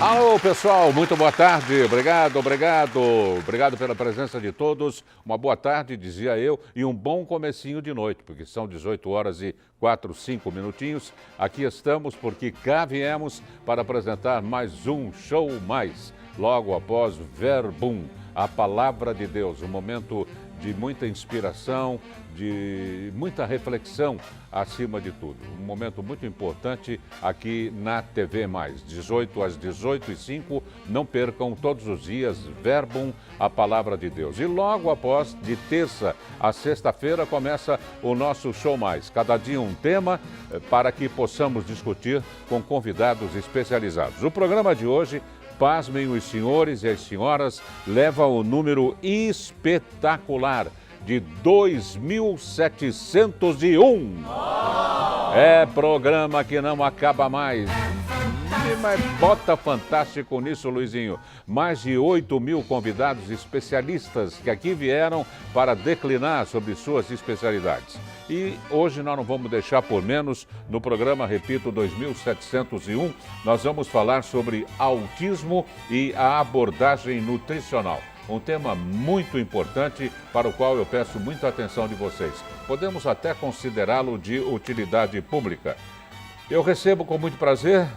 Alô, pessoal, muito boa tarde. Obrigado pela presença de todos. Uma boa tarde, dizia eu, e um bom comecinho de noite, porque são 18 horas e 5 minutinhos. Aqui estamos porque cá viemos para apresentar mais um Show Mais, logo após Verbum, a Palavra de Deus, um momento de muita inspiração, de muita reflexão acima de tudo. Um momento muito importante aqui na TV Mais, 18 às 18h05, não percam todos os dias Verbum, a Palavra de Deus. E logo após, de terça a sexta-feira, começa o nosso Show Mais. Cada dia um tema para que possamos discutir com convidados especializados. O programa de hoje, pasmem os senhores e as senhoras, leva o número espetacular de 2.701. É programa que não acaba mais. Mas bota fantástico nisso, Luizinho. Mais de 8.000 convidados especialistas que aqui vieram para declinar sobre suas especialidades. E hoje nós não vamos deixar por menos, no programa, repito, 2.701, nós vamos falar sobre autismo e a abordagem nutricional. Um tema muito importante para o qual eu peço muita atenção de vocês. Podemos até considerá-lo de utilidade pública. Eu recebo com muito prazer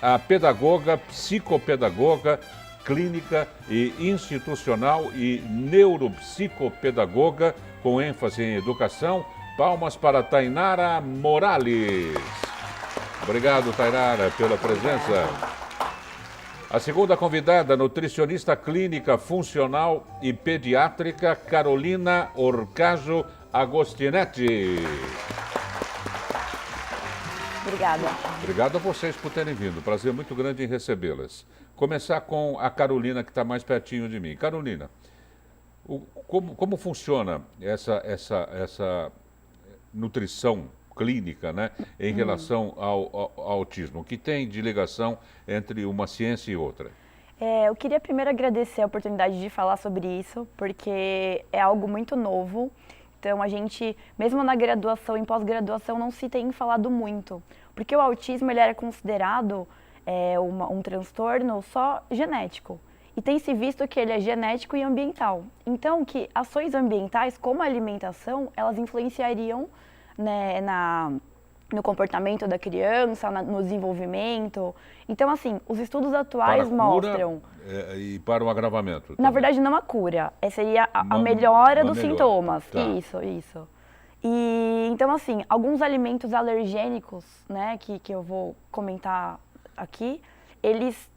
a pedagoga, psicopedagoga, clínica e institucional e neuropsicopedagoga com ênfase em educação. Palmas para Tainara Morales. Obrigado, Tainara, pela presença. A segunda convidada, nutricionista clínica, funcional e pediátrica, Carolina Orcajo Agostinetti. Obrigada. Obrigado a vocês por terem vindo. Prazer muito grande em recebê-las. Começar com a Carolina, que está mais pertinho de mim. Carolina, como funciona essa nutrição clínica, né, em relação ao autismo? O que tem de ligação entre uma ciência e outra? Eu queria primeiro agradecer a oportunidade de falar sobre isso, porque é algo muito novo. Então, a gente, mesmo na graduação e pós-graduação, não se tem falado muito. Porque o autismo ele era considerado um transtorno só genético. E tem se visto que ele é genético e ambiental. Então, que ações ambientais, como a alimentação, elas influenciariam, né, no comportamento da criança, no desenvolvimento. Então, assim, os estudos atuais mostram... E para o agravamento? Na verdade, não a cura. Seria a melhora dos sintomas. Tá. Isso. E, então, assim, alguns alimentos alergênicos, né, que eu vou comentar aqui, eles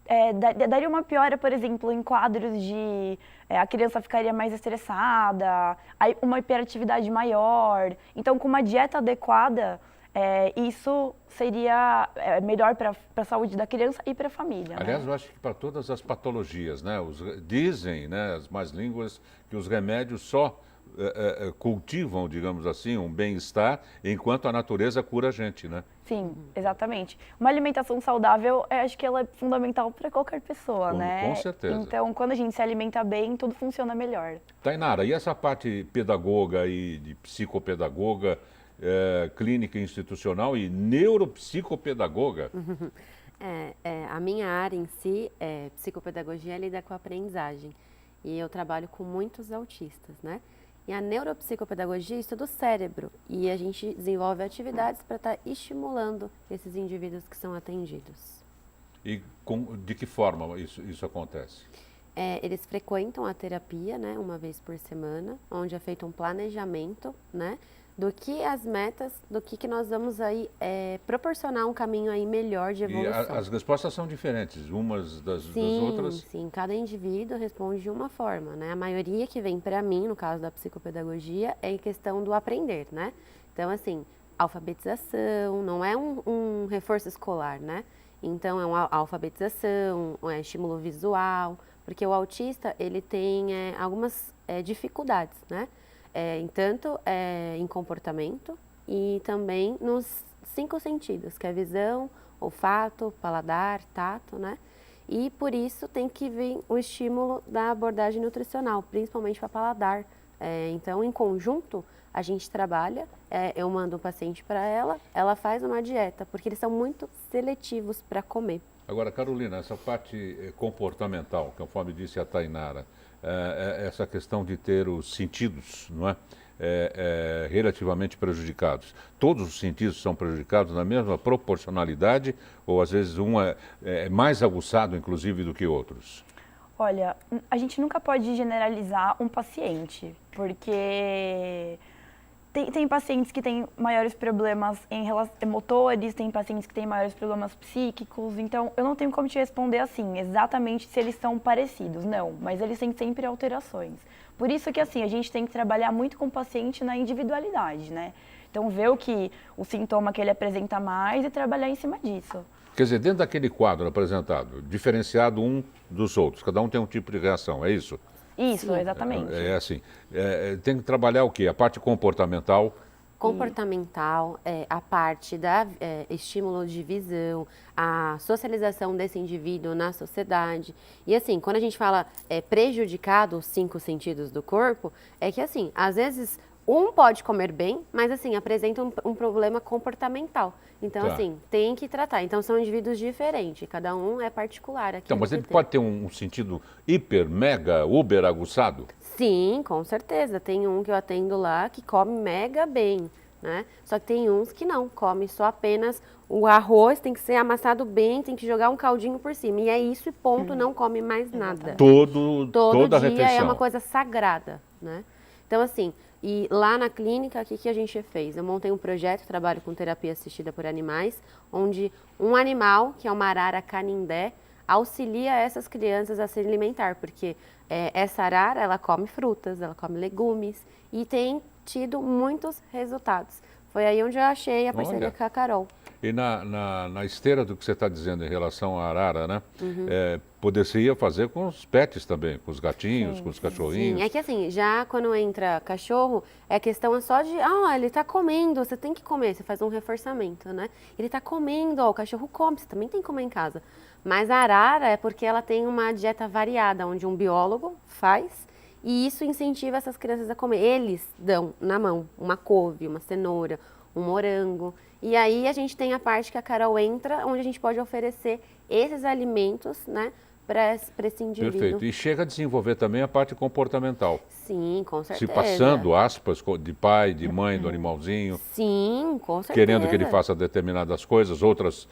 dariam uma piora, por exemplo, em quadros de... a criança ficaria mais estressada, uma hiperatividade maior. Então, com uma dieta adequada, isso seria melhor para a saúde da criança e para a família. Aliás, né? eu acho que para todas as patologias, né? Dizem, né, as más línguas, que os remédios só cultivam, digamos assim, um bem-estar, enquanto a natureza cura a gente, né? Sim, exatamente. Uma alimentação saudável, acho que ela é fundamental para qualquer pessoa, né? Com certeza. Então, quando a gente se alimenta bem, tudo funciona melhor. Tainara, e essa parte pedagoga e de psicopedagoga, clínica institucional e neuropsicopedagoga? A minha área em si, psicopedagogia, lida com a aprendizagem. E eu trabalho com muitos autistas, né? E a neuropsicopedagogia estuda o cérebro e a gente desenvolve atividades para estar estimulando esses indivíduos que são atendidos. E de que forma isso acontece? Eles frequentam a terapia, né, uma vez por semana, onde é feito um planejamento, né, do que as metas, do que nós vamos aí proporcionar um caminho aí melhor de evolução. E as respostas são diferentes, umas das outras? Sim, cada indivíduo responde de uma forma, né? A maioria que vem para mim, no caso da psicopedagogia, é em questão do aprender, né? Então, assim, alfabetização, não é um reforço escolar, né? Então, é uma alfabetização, estímulo visual, porque o autista, ele tem algumas dificuldades, né? Tanto em comportamento e também nos 5 sentidos, que é visão, olfato, paladar, tato, né? E por isso tem que vir o estímulo da abordagem nutricional, principalmente para paladar. Então, em conjunto, a gente trabalha, eu mando o paciente para ela faz uma dieta, porque eles são muito seletivos para comer. Agora, Carolina, essa parte comportamental, conforme disse a Tainara, essa questão de ter os sentidos, não é? Relativamente prejudicados. Todos os sentidos são prejudicados na mesma proporcionalidade ou às vezes um é mais aguçado, inclusive, do que outros? Olha, a gente nunca pode generalizar um paciente, porque tem pacientes que têm maiores problemas motores, tem pacientes que têm maiores problemas psíquicos, então eu não tenho como te responder assim, exatamente se eles são parecidos, não, mas eles têm sempre alterações. Por isso que assim, a gente tem que trabalhar muito com o paciente na individualidade, né? Então ver o sintoma que ele apresenta mais e trabalhar em cima disso. Quer dizer, dentro daquele quadro apresentado, diferenciado um dos outros, cada um tem um tipo de reação, é isso? Isso, Sim. exatamente. É assim, tem que trabalhar o quê? A parte comportamental. Comportamental, a parte da estímulo de visão, a socialização desse indivíduo na sociedade. E assim, quando a gente fala prejudicado os 5 sentidos do corpo, é que assim, às vezes um pode comer bem, mas assim, apresenta um problema comportamental. Então, Tá. assim, tem que tratar. Então, são indivíduos diferentes, cada um é particular aqui. Então, mas ele pode ter um sentido hiper, mega, uber aguçado? Sim, com certeza. Tem um que eu atendo lá que come mega bem, né? Só que tem uns que não, come só apenas o arroz, tem que ser amassado bem, tem que jogar um caldinho por cima. E é isso e ponto, não come mais nada. Toda a dia refeição. é uma coisa sagrada, né? Então, assim, e lá na clínica, o que a gente fez? Eu montei um projeto, trabalho com terapia assistida por animais, onde um animal, que é uma arara canindé, auxilia essas crianças a se alimentar, porque essa arara, ela come frutas, ela come legumes e tem tido muitos resultados. Foi aí onde eu achei a parceria Olha. com a Carol. E na esteira do que você está dizendo em relação à arara, né? Poderia fazer com os pets também, com os gatinhos, com os cachorrinhos. Sim, é que assim, já quando entra cachorro, a questão é só de, ele tá comendo, você tem que comer, você faz um reforçamento, né? Ele tá comendo, o cachorro come, você também tem que comer em casa. Mas a arara é porque ela tem uma dieta variada, onde um biólogo faz, e isso incentiva essas crianças a comer. Eles dão na mão uma couve, uma cenoura, um morango. E aí a gente tem a parte que a Carol entra, onde a gente pode oferecer esses alimentos, né, para esse indivíduo. Perfeito. E chega a desenvolver também a parte comportamental. Sim, com certeza. Se passando, aspas, de pai, de mãe, do animalzinho. Sim, com certeza. Querendo que ele faça determinadas coisas, outras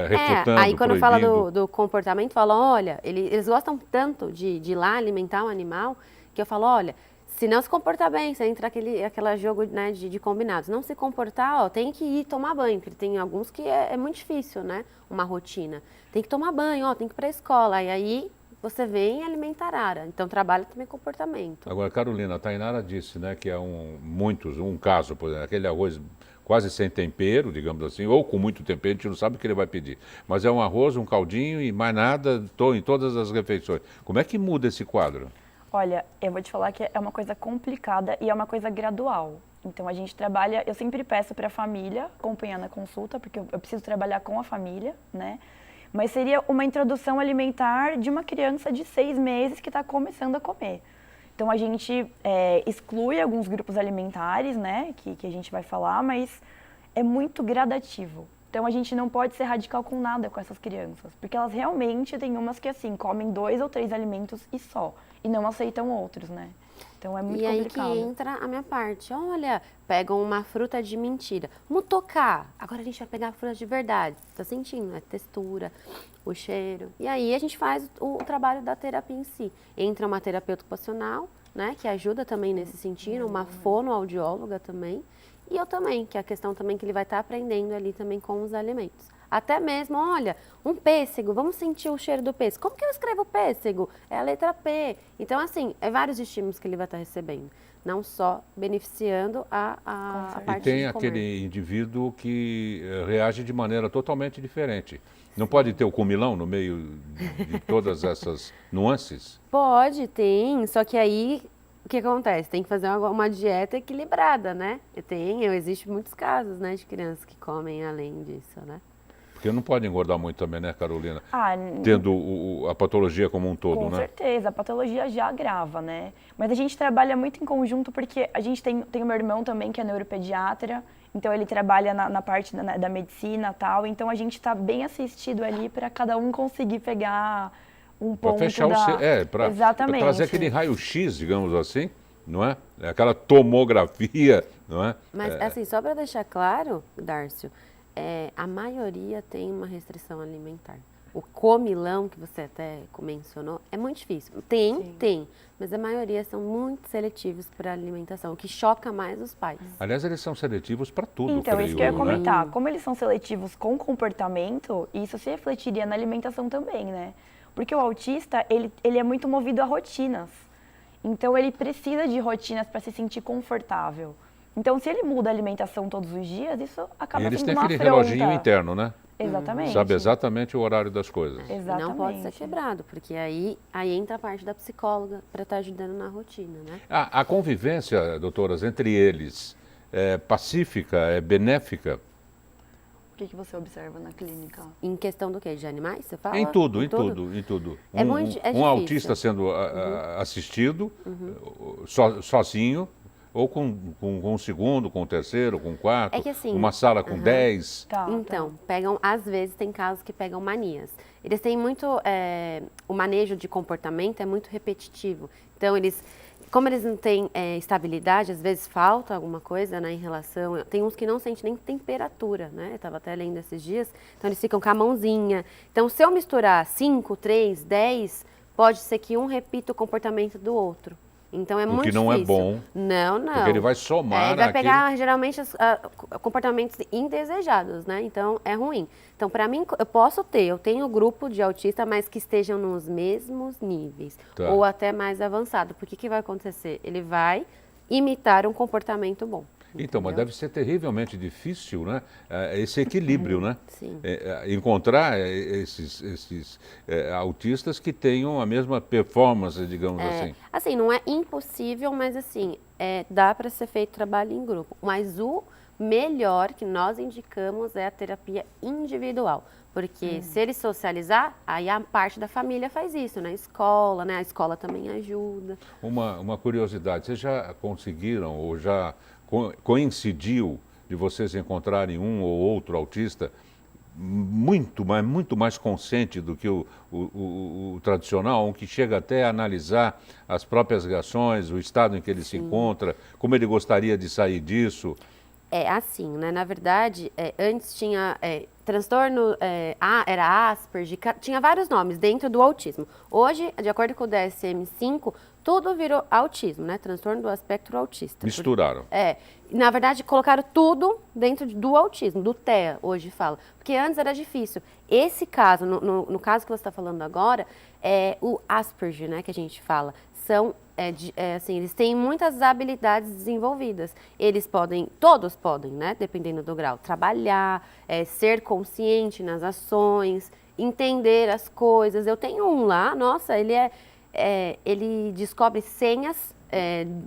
refutando, aí quando fala proibindo. do comportamento, fala, olha, eles gostam tanto de ir lá alimentar um animal, que eu falo, olha, se não se comportar bem, você entra aquele jogo, né, de combinados. Não se comportar, tem que ir tomar banho, porque tem alguns que é muito difícil, né, uma rotina. Tem que tomar banho, tem que ir para a escola, e aí você vem alimentar a arara. Então trabalha também comportamento. Agora, Carolina, a Tainara disse, né, que é um caso, por exemplo, aquele arroz quase sem tempero, digamos assim, ou com muito tempero, a gente não sabe o que ele vai pedir. Mas é um arroz, um caldinho e mais nada em todas as refeições. Como é que muda esse quadro? Olha, eu vou te falar que é uma coisa complicada e é uma coisa gradual. Então a gente trabalha, eu sempre peço para a família acompanhar na consulta, porque eu preciso trabalhar com a família, né? Mas seria uma introdução alimentar de uma criança de 6 meses que está começando a comer. Então a gente exclui alguns grupos alimentares, né, que a gente vai falar, mas é muito gradativo. Então a gente não pode ser radical com nada com essas crianças, porque elas realmente têm umas que assim, comem 2 ou 3 alimentos e só, e não aceitam outros, né? Então é muito complicado. E aí que entra a minha parte. Olha, pegam uma fruta de mentira. Vamos tocar. Agora a gente vai pegar a fruta de verdade. Tá sentindo a textura, o cheiro. E aí a gente faz o trabalho da terapia em si. Entra uma terapeuta ocupacional, né, que ajuda também nesse sentido, uma fonoaudióloga também. E eu também, que é a questão também que ele vai estar aprendendo ali também com os alimentos. Até mesmo, olha, um pêssego, vamos sentir o cheiro do pêssego. Como que eu escrevo pêssego? É a letra P. Então, assim, é vários estímulos que ele vai estar recebendo. Não só beneficiando a parte E tem de comer. aquele indivíduo que reage de maneira totalmente diferente. Não pode ter o comilão no meio de todas essas nuances? Pode, tem, só que aí o que acontece? Tem que fazer uma dieta equilibrada, né? Existem muitos casos, né, de crianças que comem além disso, né? Porque não pode engordar muito também, né, Carolina? Ah, Tendo a patologia como um todo, com né? certeza, a patologia já agrava, né? Mas a gente trabalha muito em conjunto porque a gente tem o meu irmão também, que é neuropediatra, então ele trabalha na parte da medicina e tal, então a gente está bem assistido ali para cada um conseguir pegar um Para ponto fechar para Exatamente. trazer aquele raio-x, digamos assim, não é? Aquela tomografia, não é? Mas, assim, só para deixar claro, Dárcio, a maioria tem uma restrição alimentar. O comilão, que você até mencionou, é muito difícil. Tem, mas a maioria são muito seletivos para alimentação, o que choca mais os pais. Aliás, eles são seletivos para tudo, Então, creio isso que eu ia né? comentar. Como eles são seletivos com comportamento, isso se refletiria na alimentação também, né? Porque o autista, ele é muito movido a rotinas. Então, ele precisa de rotinas para se sentir confortável. Então, se ele muda a alimentação todos os dias, isso acaba E eles sendo têm uma aquele afronta. reloginho interno, né? Exatamente. Sabe exatamente o horário das coisas. Exatamente. E não pode ser quebrado, porque aí entra a parte da psicóloga para estar ajudando na rotina, né? A convivência, doutoras, entre eles é pacífica, é benéfica? O que você observa na clínica? Em questão do quê? De animais, você fala? Em tudo. É muito difícil. Autista sendo assistido, sozinho, ou com um segundo, com um terceiro, com um quarto, É que assim, uma sala com 10. Então, às vezes tem casos que pegam manias. Eles têm muito, o manejo de comportamento é muito repetitivo. Então, como eles não têm estabilidade, às vezes falta alguma coisa, né, em relação... Tem uns que não sentem nem temperatura, né? Eu estava até lendo esses dias. Então, eles ficam com a mãozinha. Então, se eu misturar 5, 3, 10, pode ser que um repita o comportamento do outro. Então, é muito difícil. O que não é bom. Não. Porque ele vai somar Ele vai pegar, geralmente, comportamentos indesejados, né? Então, é ruim. Então, para mim, eu tenho grupo de autista, mas que estejam nos mesmos níveis. Tá. Ou até mais avançado. Porque o que vai acontecer? Ele vai imitar um comportamento bom. Então, mas deve ser terrivelmente difícil, né? Esse equilíbrio, né? Sim. Encontrar esses autistas que tenham a mesma performance, digamos assim. Assim, não é impossível, mas assim, dá para ser feito trabalho em grupo. Mas o melhor que nós indicamos é a terapia individual. Porque se ele socializar, aí a parte da família faz isso, né? Escola, né? A escola também ajuda. Uma curiosidade, vocês já conseguiram ou já coincidiu de vocês encontrarem um ou outro autista muito mais consciente do que o tradicional, um que chega até a analisar as próprias reações, o estado em que ele se encontra, como ele gostaria de sair disso? É assim, né? Na verdade, antes tinha transtorno, era Asperger, tinha vários nomes dentro do autismo. Hoje, de acordo com o DSM-5, tudo virou autismo, né? Transtorno do espectro autista. Misturaram. Na verdade, colocaram tudo dentro do autismo, do TEA, hoje fala. Porque antes era difícil. Esse caso, no caso que você está falando agora, é o Asperger, né? Que a gente fala. São, assim, eles têm muitas habilidades desenvolvidas. Todos podem, né? Dependendo do grau. Trabalhar, ser consciente nas ações, entender as coisas. Eu tenho um lá, nossa, ele descobre senhas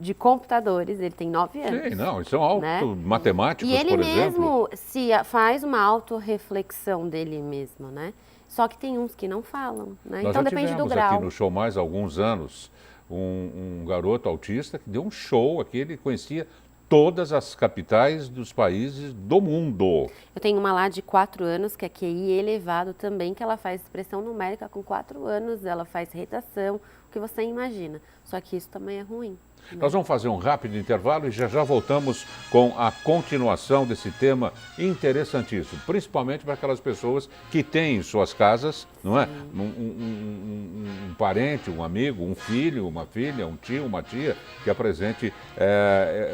de computadores, ele tem 9 anos. Sim, não, isso é um matemáticos, e ele por exemplo. mesmo faz uma autorreflexão dele mesmo, né? Só que tem uns que não falam, né? Nós Então já depende do tivemos grau. aqui no Show Mais há alguns anos um garoto autista que deu um show aqui, ele conhecia todas as capitais dos países do mundo. Eu tenho uma lá de 4 anos, que é QI elevado também, que ela faz expressão numérica com 4 anos, ela faz redação, o que você imagina. Só que isso também é ruim. Nós vamos fazer um rápido intervalo e já voltamos com a continuação desse tema interessantíssimo, principalmente para aquelas pessoas que têm em suas casas, não é? Um parente, um amigo, um filho, uma filha, um tio, uma tia que apresente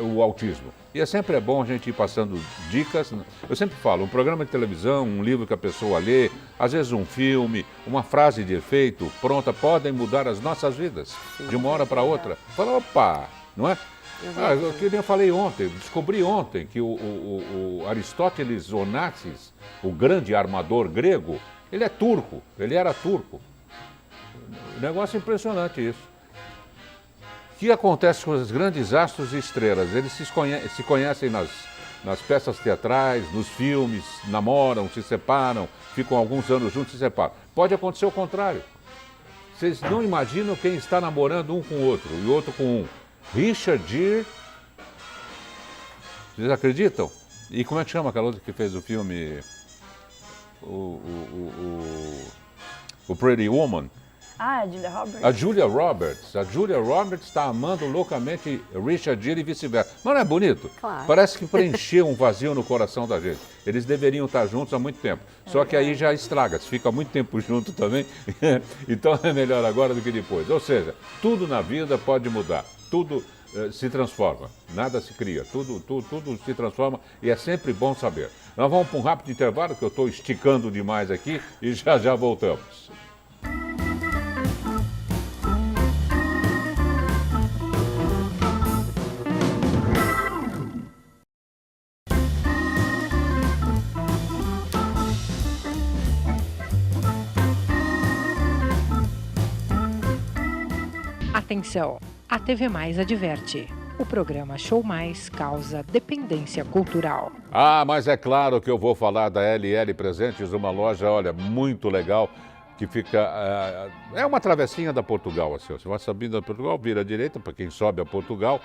o autismo. E sempre bom a gente ir passando dicas. Eu sempre falo, um programa de televisão, um livro que a pessoa lê, às vezes um filme, uma frase de efeito pronta, podem mudar as nossas vidas de uma hora para outra. Fala, opa, não é? Eu nem falei ontem, descobri ontem que o Aristóteles Onassis, o grande armador grego, ele é turco, ele era turco. Negócio impressionante isso. O que acontece com os grandes astros e estrelas? Eles se conhecem nas peças teatrais, nos filmes, namoram, se separam, ficam alguns anos juntos e se separam. Pode acontecer o contrário. Vocês não imaginam quem está namorando um com o outro e outro com um. Richard Gere. Vocês acreditam? E como é que chama aquela outra que fez o filme? O Pretty Woman? Ah, a Julia Roberts. A Julia Roberts. A Julia Roberts está amando loucamente Richard Gere e vice-versa. Mas não é bonito? Claro. Parece que preencheu um vazio no coração da gente. Eles deveriam estar juntos há muito tempo. Só que aí já estraga, se fica muito tempo junto também. Então é melhor agora do que depois. Ou seja, tudo na vida pode mudar. Tudo se transforma. Nada se cria. Tudo se transforma e é sempre bom saber. Nós vamos para um rápido intervalo, que eu estou esticando demais aqui, e já voltamos. Atenção, a TV Mais adverte. O programa Show Mais causa dependência cultural. Ah, mas é claro que eu vou falar da LL Presentes, uma loja, olha, muito legal, que fica... é uma travessinha da Portugal, assim. Você vai subindo da Portugal, vira à direita, para quem sobe a Portugal.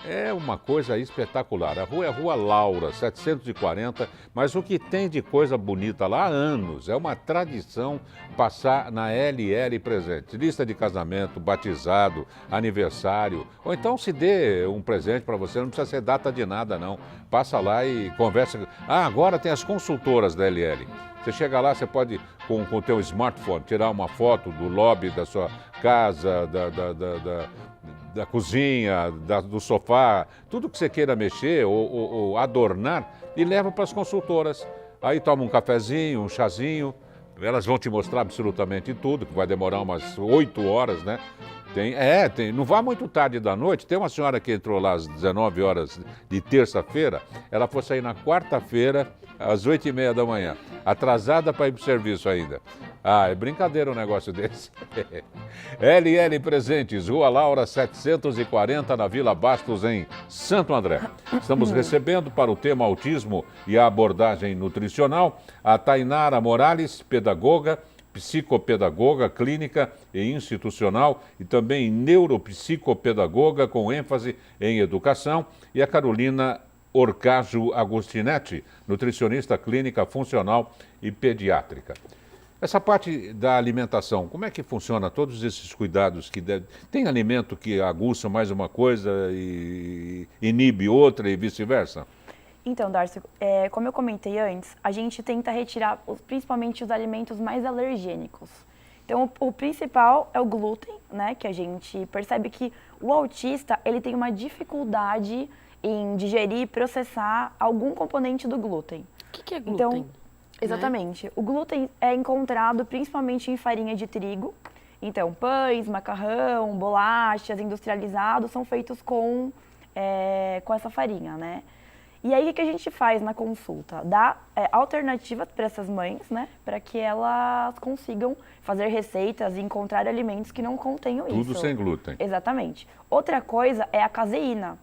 É uma coisa espetacular. A rua é Rua Laura, 740, mas o que tem de coisa bonita lá há anos, é uma tradição passar na LL Presentes. Lista de casamento, batizado, aniversário, ou então se dê um presente para você, não precisa ser data de nada, não. Passa lá e conversa. Ah, agora tem as consultoras da LL. Você chega lá, você pode, com o teu smartphone, tirar uma foto do lobby da sua casa, da cozinha, do sofá, tudo que você queira mexer ou adornar, e leva para as consultoras. Aí toma um cafezinho, um chazinho, elas vão te mostrar absolutamente tudo, que vai demorar umas 8 horas, né? Não vá muito tarde da noite. Tem uma senhora que entrou lá às 19 horas de terça-feira, ela foi sair na quarta-feira, às 8h30 da manhã, atrasada para ir para o serviço ainda. Ah, é brincadeira um negócio desse. LL Presentes, Rua Laura 740, na Vila Bastos, em Santo André. Estamos recebendo para o tema autismo e a abordagem nutricional a Tainara Morales, pedagoga, psicopedagoga clínica e institucional e também neuropsicopedagoga com ênfase em educação, e a Carolina Orcajo Agostinetti, nutricionista clínica funcional e pediátrica. Essa parte da alimentação, como é que funciona todos esses cuidados que tem alimento que aguça mais uma coisa e inibe outra e vice-versa? Então, Darcy, como eu comentei antes, a gente tenta retirar principalmente os alimentos mais alergênicos. Então, o principal é o glúten, né? Que a gente percebe que o autista, ele tem uma dificuldade em digerir e processar algum componente do glúten. O que é glúten? Então, exatamente. O glúten é encontrado principalmente em farinha de trigo. Então, pães, macarrão, bolachas industrializados são feitos com essa farinha, né? E aí, o que a gente faz na consulta? Dá alternativas para essas mães, né? Para que elas consigam fazer receitas e encontrar alimentos que não contenham isso. Tudo sem glúten. Exatamente. Outra coisa é a caseína.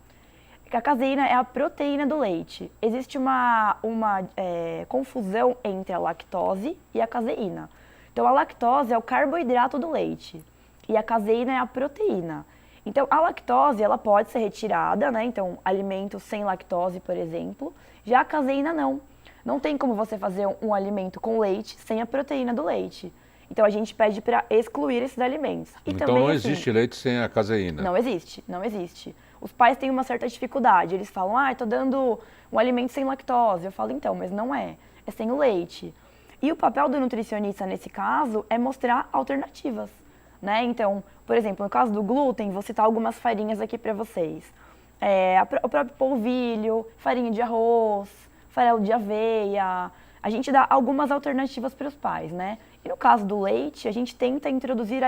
A caseína é a proteína do leite. Existe uma confusão entre a lactose e a caseína. Então, a lactose é o carboidrato do leite e a caseína é a proteína. Então, a lactose, ela pode ser retirada, né? Então, alimentos sem lactose, por exemplo. Já a caseína, não. Não tem como você fazer um alimento com leite sem a proteína do leite. Então, a gente pede para excluir esses alimentos. E então, também, não existe leite sem a caseína? Não existe, não existe. Os pais têm uma certa dificuldade. Eles falam, eu tô dando um alimento sem lactose. Eu falo, então, mas não é. É sem o leite. E o papel do nutricionista, nesse caso, é mostrar alternativas, né? Então, por exemplo, no caso do glúten, vou citar algumas farinhas aqui para vocês. O próprio polvilho, farinha de arroz, farelo de aveia. A gente dá algumas alternativas para os pais, né? E no caso do leite, a gente tenta introduzir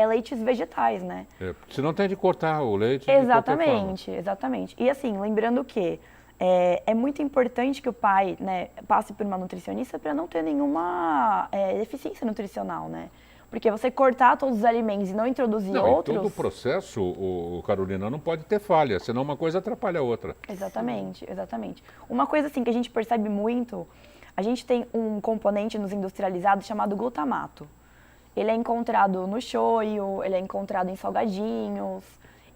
leites vegetais, né? Se não tem de cortar o leite. Exatamente, exatamente. E assim, lembrando que é muito importante que o pai, né, passe por uma nutricionista para não ter nenhuma deficiência nutricional, né? Porque você cortar todos os alimentos e não introduzir Não, outros... e todo o processo, Carolina, não pode ter falha, senão uma coisa atrapalha a outra. Exatamente, exatamente. Uma coisa assim que a gente percebe muito, a gente tem um componente nos industrializados chamado glutamato. Ele é encontrado no shoyu, ele é encontrado em salgadinhos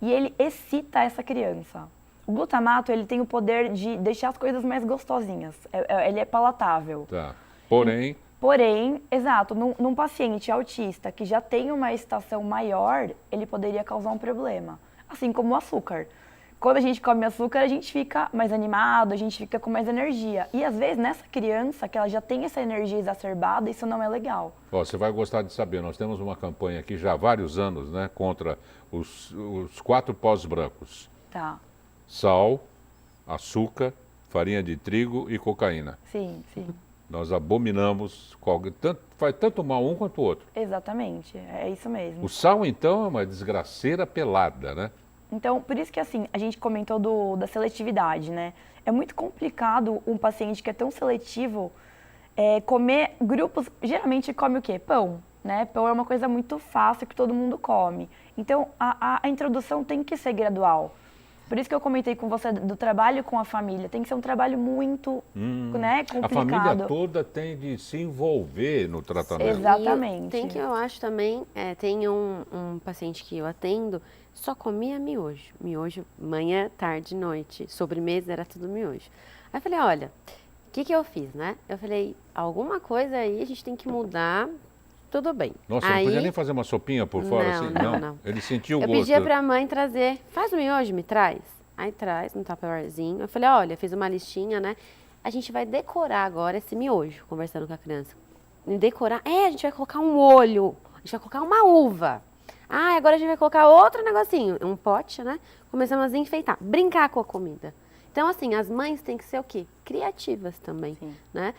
e ele excita essa criança. O glutamato, ele tem o poder de deixar as coisas mais gostosinhas, ele é palatável. Tá. Porém, exato, num paciente autista que já tem uma excitação maior, ele poderia causar um problema. Assim como o açúcar. Quando a gente come açúcar, a gente fica mais animado, a gente fica com mais energia. E às vezes, nessa criança, que ela já tem essa energia exacerbada, isso não é legal. ó, você vai gostar de saber, nós temos uma campanha aqui já há vários anos, né, contra os 4 pós brancos. Tá. Sal, açúcar, farinha de trigo e cocaína. Sim, sim. Nós abominamos, faz tanto mal um quanto o outro. Exatamente, é isso mesmo. O sal, então, é uma desgraceira pelada, né? Então, por isso que assim, a gente comentou da seletividade, né? É muito complicado um paciente que é tão seletivo comer grupos, geralmente come o quê? Pão, né? Pão é uma coisa muito fácil que todo mundo come. Então, a introdução tem que ser gradual. Por isso que eu comentei com você do trabalho com a família. Tem que ser um trabalho muito né, complicado. A família toda tem de se envolver no tratamento. Exatamente. Eu acho também, tem um paciente que eu atendo, só comia miojo. Miojo manhã, tarde, noite. Sobremesa era tudo miojo. Aí eu falei, olha, o que eu fiz, né? Eu falei, alguma coisa aí a gente tem que mudar. Tudo bem. Nossa, aí, não podia nem fazer uma sopinha por fora assim? Não. Ele sentiu o eu gosto. Eu pedia pra mãe trazer, faz o miojo, me traz. Aí traz, no tupperwarezinho. Eu falei, olha, fiz uma listinha, né? A gente vai decorar agora esse miojo, conversando com a criança. Decorar, a gente vai colocar um olho, a gente vai colocar uma uva. Ah, agora a gente vai colocar outro negocinho, um pote, né? Começamos a enfeitar, brincar com a comida. Então, assim, as mães têm que ser o quê? Criativas também, né?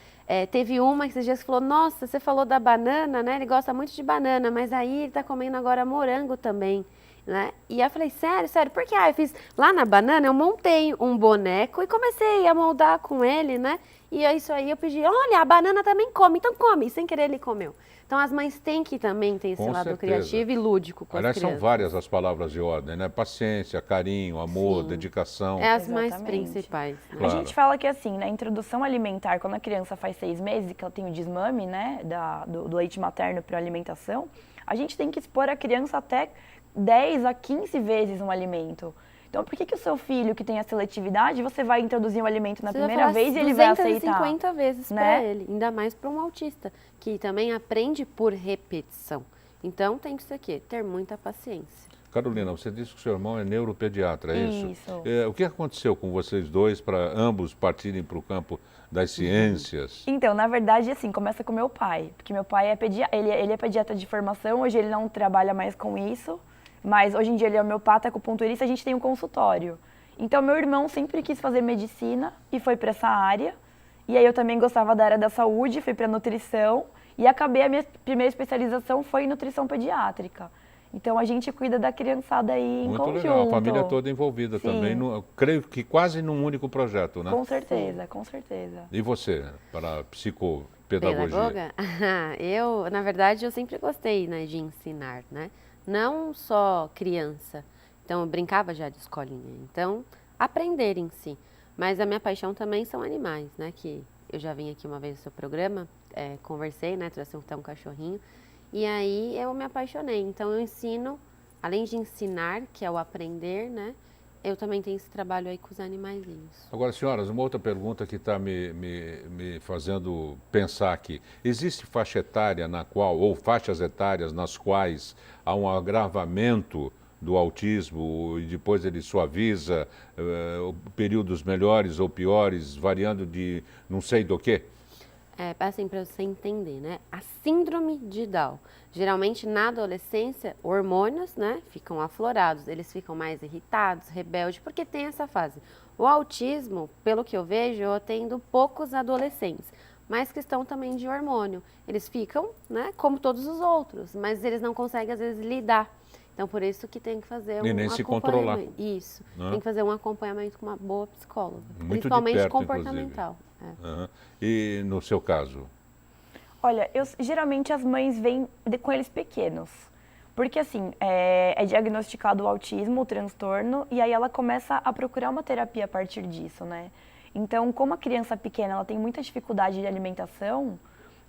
Teve uma que esses dias que falou, nossa, você falou da banana, né? Ele gosta muito de banana, mas aí ele tá comendo agora morango também, né? E aí eu falei, sério? Por quê? Eu fiz, lá na banana eu montei um boneco e comecei a moldar com ele, né? E é isso aí eu pedi, olha, a banana também come, então come. E sem querer ele comeu. Então as mães têm que também ter esse lado criativo e lúdico com as crianças. São várias as palavras de ordem, né? Paciência, carinho, amor, dedicação. É as mais principais. Né? Claro. A gente fala que assim, na introdução alimentar, quando a criança faz 6 meses, que ela tem o desmame, né, do leite materno para alimentação, a gente tem que expor a criança até 10 a 15 vezes um alimento. Então, por que o seu filho, que tem a seletividade, você vai introduzir um alimento na primeira vez e ele vai aceitar? 250 vezes para ele, ainda mais para um autista, que também aprende por repetição. Então, tem que ser o quê? Ter muita paciência. Carolina, você disse que o seu irmão é neuropediatra, é isso? Isso. O que aconteceu com vocês dois para ambos partirem para o campo das ciências? Então, na verdade, assim, começa com meu pai. Porque meu pai ele é pediatra de formação, hoje ele não trabalha mais com isso. Mas hoje em dia ele é homeopata, acupunturista, a gente tem um consultório. Então meu irmão sempre quis fazer medicina e foi para essa área. E aí eu também gostava da área da saúde, fui para nutrição e acabei a minha primeira especialização foi em nutrição pediátrica. Então a gente cuida da criançada aí em conjunto. Muito legal, a família toda envolvida também, creio que quase num único projeto, né? Com certeza, com certeza. E você, para a psicopedagogia? Eu, na verdade, eu sempre gostei, né, de ensinar, né? Não só criança, então eu brincava já de escolinha, então aprender em si, mas a minha paixão também são animais, né, que eu já vim aqui uma vez no seu programa, conversei, né, trouxe até um cachorrinho, e aí eu me apaixonei, então eu ensino, além de ensinar, que é o aprender, né, eu também tenho esse trabalho aí com os animaizinhos. Agora, senhoras, uma outra pergunta que está me fazendo pensar aqui. Existe faixa etária na qual, ou faixas etárias nas quais há um agravamento do autismo e depois ele suaviza, períodos melhores ou piores, variando de não sei do quê? Assim, para você entender, né? A síndrome de Down. Geralmente, na adolescência, hormônios, né, ficam aflorados. Eles ficam mais irritados, rebeldes, porque tem essa fase. O autismo, pelo que eu vejo, eu atendo poucos adolescentes, mas questão também de hormônio. Eles ficam, né, como todos os outros, mas eles não conseguem, às vezes, lidar. Então, por isso que tem que fazer nem se controlar. Isso. Não é? Tem que fazer um acompanhamento com uma boa psicóloga. Muito principalmente de perto, comportamental. E no seu caso? Olha, geralmente as mães vêm com eles pequenos. Porque assim, é diagnosticado o autismo, o transtorno, e aí ela começa a procurar uma terapia a partir disso, né? Então, como a criança pequena ela tem muita dificuldade de alimentação,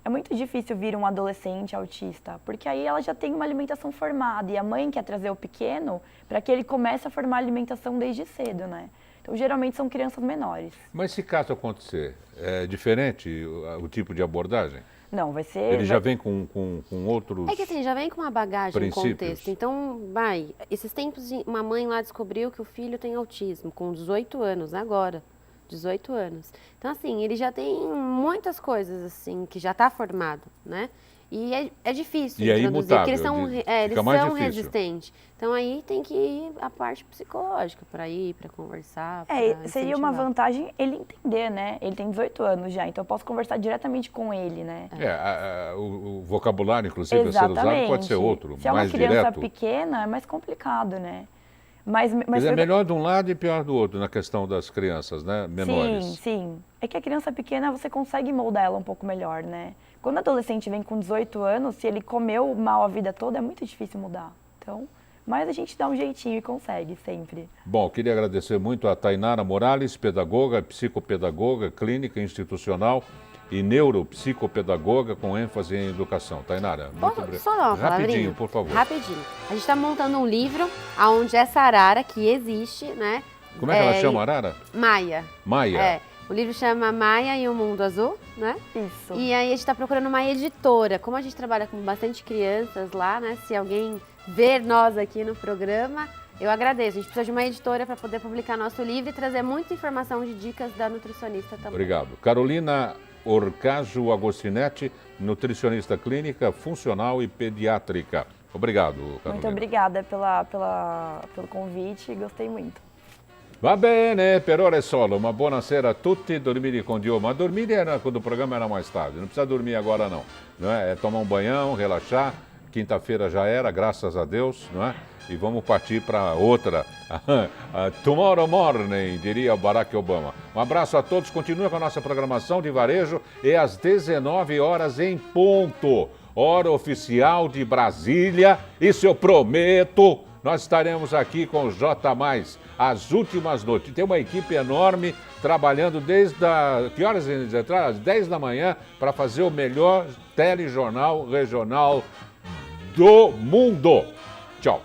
é muito difícil vir um adolescente autista, porque aí ela já tem uma alimentação formada, e a mãe quer trazer o pequeno para que ele comece a formar a alimentação desde cedo, né? Então, geralmente são crianças menores. Mas se caso acontecer, é diferente o tipo de abordagem? Não, vai ser... Ele já vem com outros... É que assim, já vem com uma bagagem, um princípios. contexto. Então, esses tempos, uma mãe lá descobriu que o filho tem autismo, com 18 anos, agora. 18 anos. Então, assim, ele já tem muitas coisas, assim, que já está formado, né? E é difícil E aí introduzir, mutável, porque eles são difícil. resistentes. Então, aí tem que ir a parte psicológica para ir, para conversar, pra seria uma incentivar. vantagem ele entender, né? Ele tem 18 anos já, então eu posso conversar diretamente com ele, né? O vocabulário, inclusive, a ser usado pode ser outro, Se é uma mais criança direto. pequena, é mais complicado, né? Mas é melhor de um lado e pior do outro na questão das crianças, né? Menores. Sim. É que a criança pequena você consegue moldar ela um pouco melhor, né? Quando o adolescente vem com 18 anos, se ele comeu mal a vida toda, é muito difícil mudar. Então, mas a gente dá um jeitinho e consegue sempre. Bom, queria agradecer muito a Tainara Morales, pedagoga, psicopedagoga, clínica institucional e neuropsicopedagoga com ênfase em educação. Tainara, muito Posso obrigado. só dar uma Rapidinho, palavrinha? por favor. Rapidinho. A gente está montando um livro onde essa arara que existe, né? Como é que ela chama, Arara? Maia. Maia. O livro chama Maia e o Mundo Azul, né? Isso. E aí a gente está procurando uma editora. Como a gente trabalha com bastante crianças lá, né? Se alguém ver nós aqui no programa, eu agradeço. A gente precisa de uma editora para poder publicar nosso livro e trazer muita informação de dicas da nutricionista também. Obrigado. Carolina Orcajo Agostinetti, nutricionista clínica, funcional e pediátrica. Obrigado, Carolina. Muito obrigada pelo convite, gostei muito. Va bene, per ora è solo. Uma buonasera a tutti, dormire con Dio. Ma dormire era quando o programa era mais tarde. Não precisa dormir agora, não. É tomar um banhão, relaxar. Quinta-feira já era, graças a Deus, não é? E vamos partir para outra. Tomorrow morning, diria Barack Obama. Um abraço a todos. Continue com a nossa programação de varejo. É às 19 horas em ponto. Hora oficial de Brasília. Isso eu prometo. Nós estaremos aqui com o J+, as últimas notícias. Tem uma equipe enorme trabalhando desde que horas eles entraram? Às 10 da manhã para fazer o melhor telejornal regional do mundo. Tchau.